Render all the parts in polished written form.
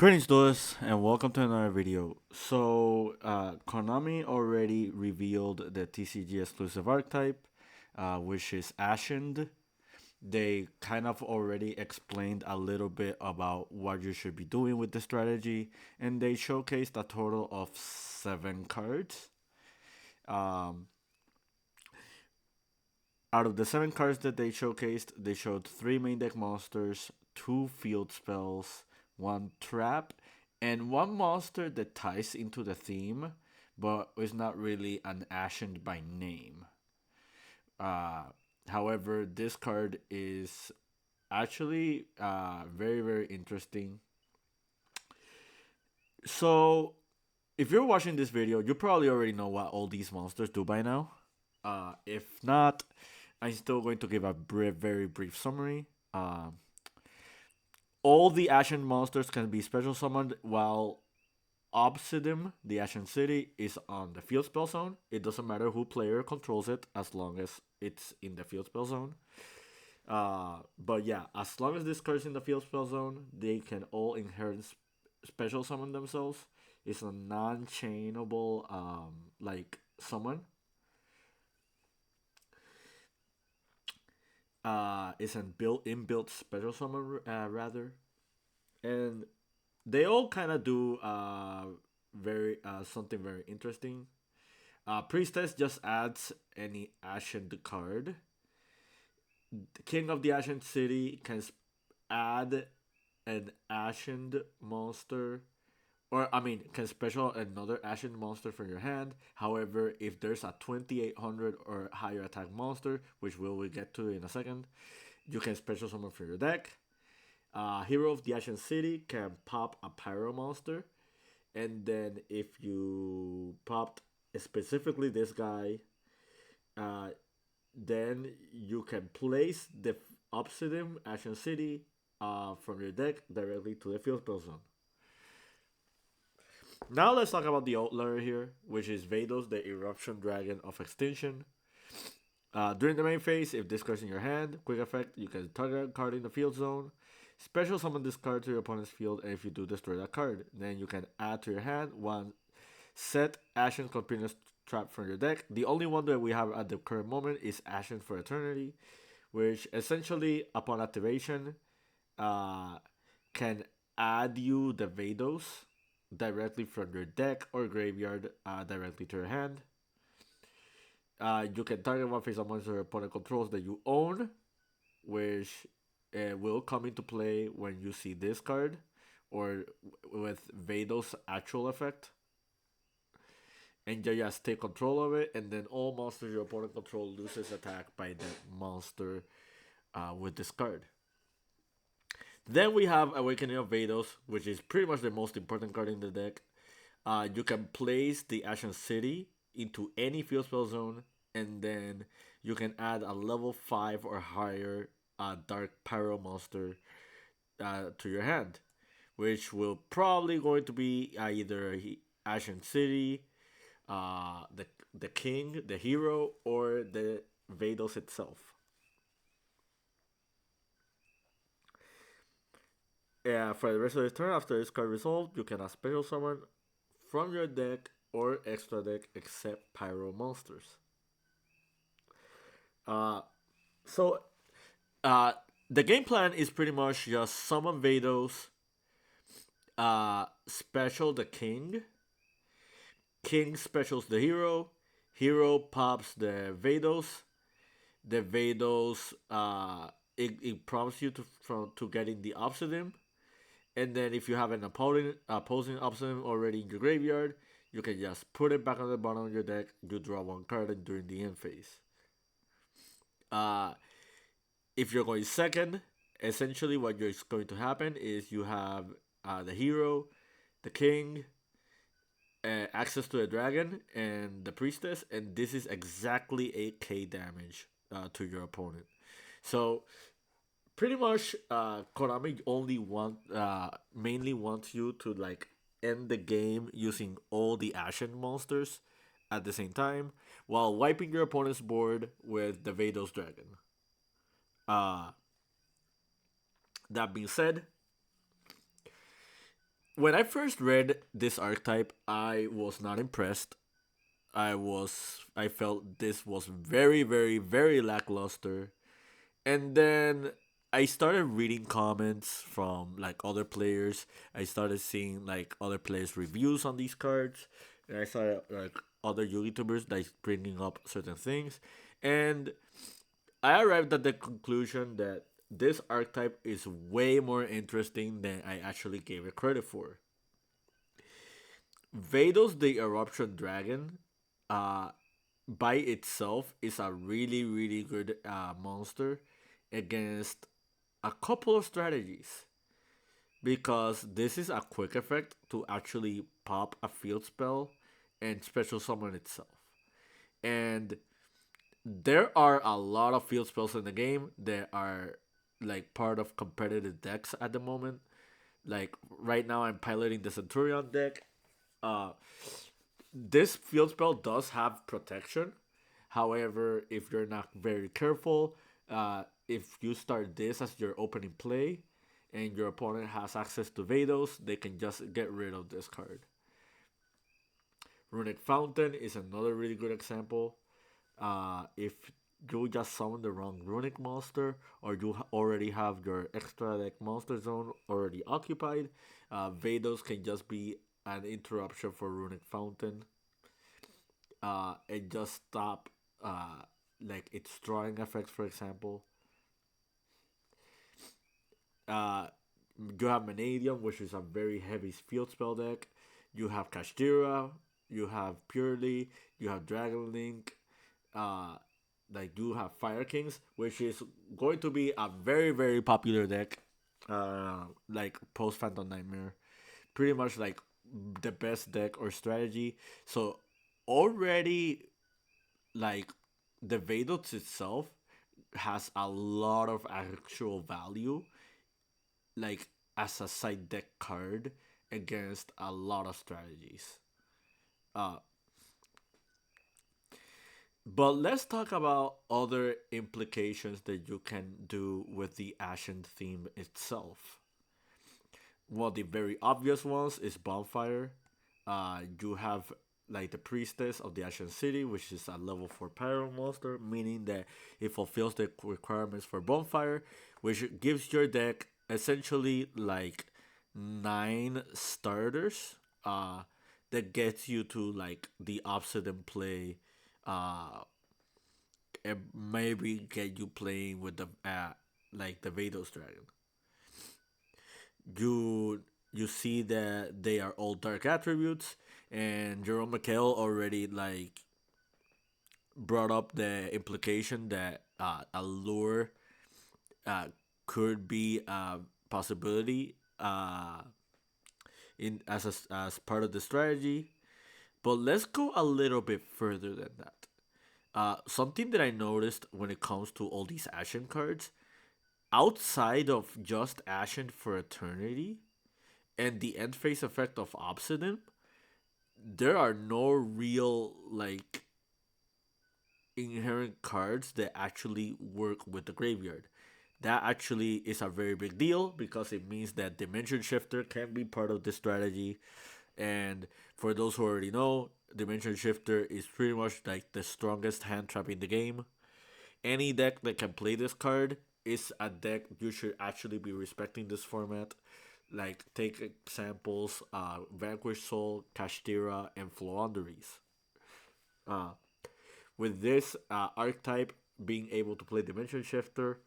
Greetings, Lewis, and welcome to another video. Konami already revealed the TCG exclusive archetype, which is Ashened. They kind of already explained a little bit about what you should be doing with the strategy, and they showcased a total of 7 cards. Um, Out of the 7 cards that they showcased, they showed 3 main deck monsters, 2 field spells, 1 trap, and 1 monster that ties into the theme, but is not really an Ashen by name. Uh, However, this card is actually very, very interesting. So, if you're watching this video, you probably already know what all these monsters do by now. If not, I'm still going to give a very brief summary. All the Ashen monsters can be special summoned while Obsidian, the Ashen City, is on the field spell zone. It doesn't matter who player controls it as long as it's in the field spell zone. But yeah, as long as this card's in the field spell zone, they can all inherit special summon themselves. It's a non-chainable like summon. It's an inbuilt special summon rather, and they all kind of do very something very interesting. Priestess just adds any Ashen card. The King of the Ashen City can add an Ashen monster, or I mean, can special another Ashen monster from your hand. However, if there's a 2800 or higher attack monster, which we'll get to in a second, you can special summon for your deck. Hero of the Ashen City can pop a Pyro monster, and then if you popped specifically this guy, uh, then you can place the Obsidian Ashen City from your deck directly to the field spell zone. Now let's talk about the outlier here, which is Vados, the Eruption Dragon of Extinction. During the main phase, if this card's in your hand, quick effect, you can target a card in the field zone, special summon this card to your opponent's field, and if you do, destroy that card. Then you can add to your hand 1 set Ashen Continuous Trap from your deck. The only one that we have at the current moment is Ashen for Eternity, which essentially, upon activation, uh, can add you the Vados directly from your deck or graveyard directly to your hand. You can target one face of monster your opponent controls that you own, which will come into play when you see this card or with Vados' actual effect. And you just take control of it, and then all monsters your opponent controls loses attack by that monster with this card. Then we have Awakening of Vados, which is pretty much the most important card in the deck. You can place the Ashen City into any field spell zone, and then you can add a level 5 or higher Dark Pyro monster to your hand, which will probably going to be either Ashen City, the King, the Hero, or the Vados itself. For the rest of the turn, after this card resolved, you can special summon from your deck or extra deck except Pyro monsters. Uh, so, the game plan is pretty much just summon Vados, special the King, King specials the Hero, Hero pops the Vados, the Vados, it prompts you to getting the Obsidian. And then if you have an opposing Obsidian already in your graveyard, you can just put it back on the bottom of your deck. You draw 1 card during the end phase. If you're going second, essentially what is going to happen is you have the Hero, the King, access to the Dragon, and the Priestess, and this is exactly 8k damage to your opponent. So pretty much Konami mainly wants you to like end the game using all the Ashen monsters at the same time while wiping your opponent's board with the Vados Dragon. Uh that being said, When I first read this archetype, I was not impressed. I felt this was very, very, very lackluster. And then I started reading comments from like other players. I started seeing like other players' reviews on these cards, and I saw like other YouTubers like bringing up certain things, and I arrived at the conclusion that this archetype is way more interesting than I actually gave it credit for. Vados the Eruption Dragon, uh, by itself is a really, really good monster against a couple of strategies, because this is a quick effect to actually pop a field spell and special summon itself. And there are a lot of field spells in the game that are like part of competitive decks at the moment. Like right now, I'm piloting the Centurion deck. Uh, this field spell does have protection. However, if you're not very careful, if you start this as your opening play, and your opponent has access to Vados, they can just get rid of this card. Runic Fountain is another really good example. If you just summon the wrong runic monster, or you already have your extra deck monster zone already occupied, Vados can just be an interruption for Runic Fountain, and just stop like its drawing effects, for example. Uh, you have Manadium, which is a very heavy field spell deck. You have Kashtira, you have Purely, you have Dragon Link, uh, like you have Fire Kings, which is going to be a very, very popular deck, like post Phantom Nightmare. Pretty much like the best deck or strategy. So already, like, the Vados itself has a lot of actual value, like as a side deck card against a lot of strategies. Uh, but let's talk about other implications that you can do with the Ashen theme itself. One of the very obvious ones is Bonfire. You have like the Priestess of the Ashen City, which is a level 4 Pyro monster, meaning that it fulfills the requirements for Bonfire, which gives your deck essentially like 9 starters, that gets you to like the Obsidian play, uh, and maybe get you playing with the like the Vados Dragon. You see that they are all dark attributes, and Jerome McHale already like brought up the implication that allure uh, could be a possibility, in as part of the strategy. But let's go a little bit further than that. Something that I noticed when it comes to all these Ashen cards, outside of just Ashen for Eternity and the end phase effect of Obsidian, there are no real like inherent cards that actually work with the graveyard. That actually is a very big deal, because it means that Dimension Shifter can be part of the strategy. And for those who already know, Dimension Shifter is pretty much like the strongest hand trap in the game. Any deck that can play this card is a deck you should actually be respecting this format. Like take examples, Vanquish Soul, Kashtira, and Floanderies. Uh, with this archetype being able to play Dimension Shifter,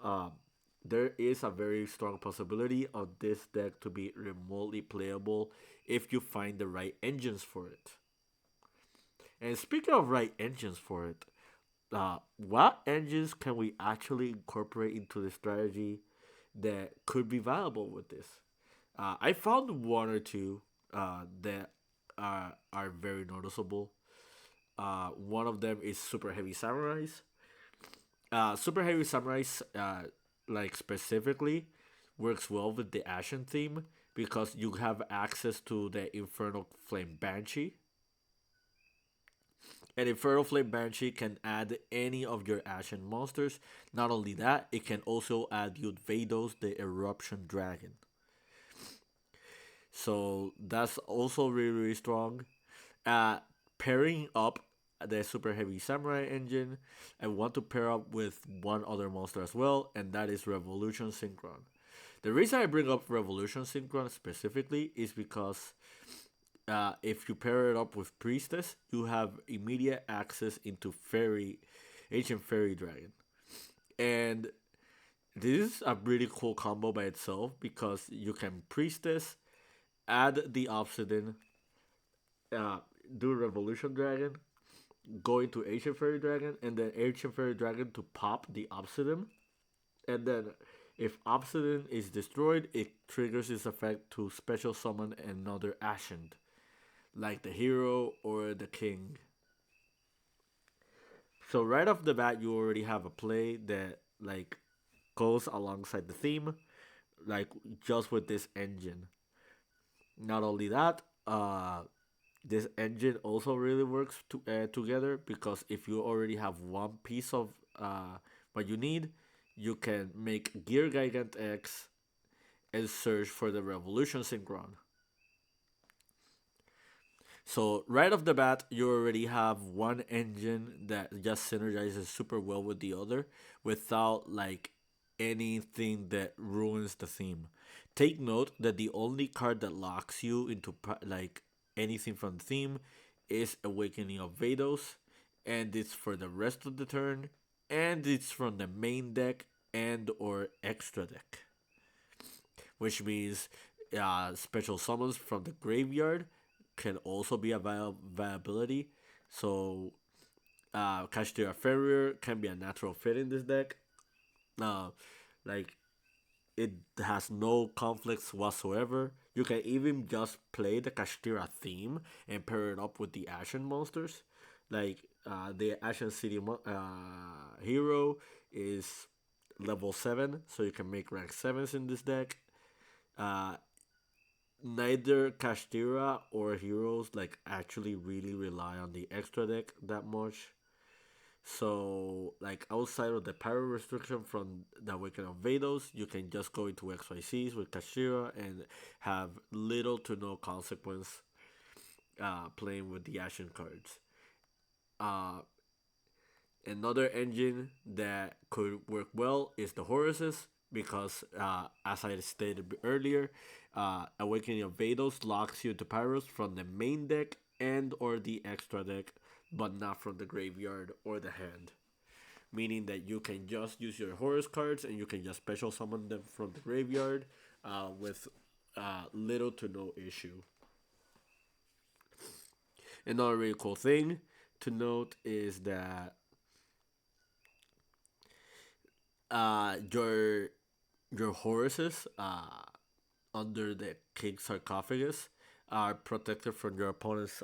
um, there is a very strong possibility of this deck to be remotely playable if you find the right engines for it. And speaking of right engines for it, what engines can we actually incorporate into the strategy that could be valuable with this? I found one or two that are very noticeable. One of them is Super Heavy Samurais. Super Heavy Samurais, like specifically, works well with the Ashen theme, because you have access to the Infernal Flame Banshee. And Infernal Flame Banshee can add any of your Ashen monsters. Not only that, it can also add you Vados, the Eruption Dragon. So that's also really, really strong. Uh, Pairing up the super heavy samurai engine, I want to pair up with one other monster as well, and that is Revolution Synchron. The reason I bring up Revolution Synchron specifically is because if you pair it up with Priestess, you have immediate access into Ancient Fairy Dragon. And this is a really cool combo by itself because you can Priestess, add the Obsidian, uh, do Revolution Dragon, go into Ancient Fairy Dragon, and then Ancient Fairy Dragon to pop the Obsidian. And then if Obsidian is destroyed, it triggers its effect to special summon another Ashened, like the hero or the king. So right off the bat, you already have a play that like goes alongside the theme, like just with this engine. Not only that, this engine also really works together because if you already have one piece of what you need, you can make Gear Gigant X and search for the Revolution Synchron. So right off the bat, you already have one engine that just synergizes super well with the other without like anything that ruins the theme. Take note that the only card that locks you into like anything from the theme is Awakening of Vados, and it's for the rest of the turn, and it's from the main deck and or extra deck, which means special summons from the graveyard can also be a viability. So, Kashtira Farrier can be a natural fit in this deck. Uh, like, it has no conflicts whatsoever. You can even just play the Kashtira theme and pair it up with the Ashen monsters. Like, the Ashen City hero is level 7, so you can make rank 7s in this deck. Uh, Neither Kashtira or heroes like actually really rely on the extra deck that much. So like outside of the power restriction from the Awakening of Vados, you can just go into XYCs with Kashtira and have little to no consequence playing with the Ashen cards. Uh, Another engine that could work well is the Horuses because, as I stated earlier, Awakening of Vados locks you to Pyros from the main deck and or the extra deck, but not from the graveyard or the hand. Meaning that you can just use your Horus cards and you can just special summon them from the graveyard with little to no issue. Another really cool thing to note is that your Horuses under the king sarcophagus are protected from your opponent's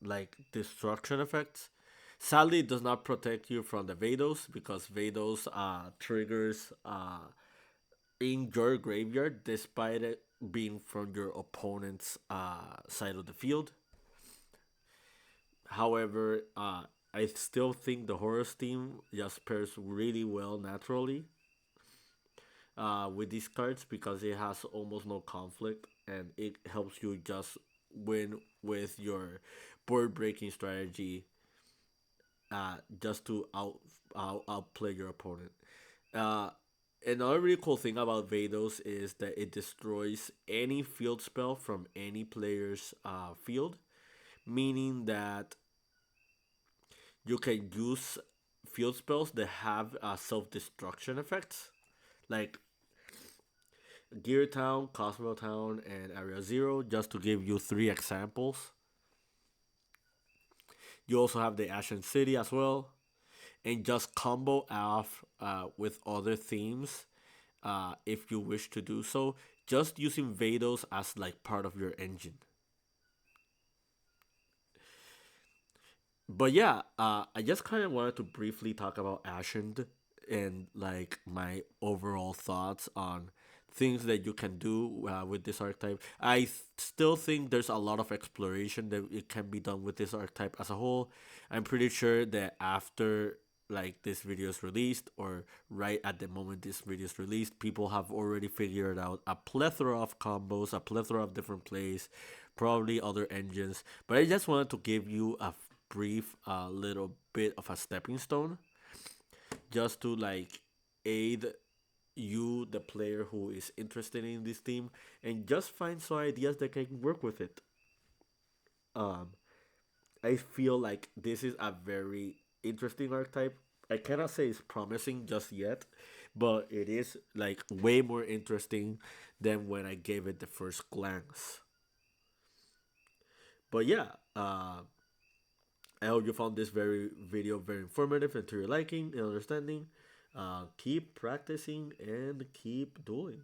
like destruction effects. Sadly, it does not protect you from the Vados because Vados triggers in your graveyard despite it being from your opponent's side of the field. However, I still think the Horus team just pairs really well naturally with these cards because it has almost no conflict and it helps you just win with your board breaking strategy just to outplay your opponent. Uh, Another really cool thing about Vados is that it destroys any field spell from any player's field, meaning that you can use field spells that have self destruction effects, like Gear Town, Cosmo Town, and Area Zero, just to give you three examples. You also have the Ashen City as well, and just combo off with other themes if you wish to do so, just using Vados as like part of your engine. But yeah, I just kind of wanted to briefly talk about Ashened and like my overall thoughts on things that you can do with this archetype. Still think there's a lot of exploration that it can be done with this archetype as a whole. I'm pretty sure that after like this video is released, or right at the moment this video is released, people have already figured out a plethora of combos, a plethora of different plays, probably other engines. But I just wanted to give you a brief little bit of a stepping stone, just to like aid you, the player who is interested in this team, and just find some ideas that can work with it. um I feel like this is a very interesting archetype. I cannot say it's promising just yet, but it is like way more interesting than when I gave it the first glance. But yeah, I hope you found this very video very informative and to your liking and understanding. Keep practicing and keep doing.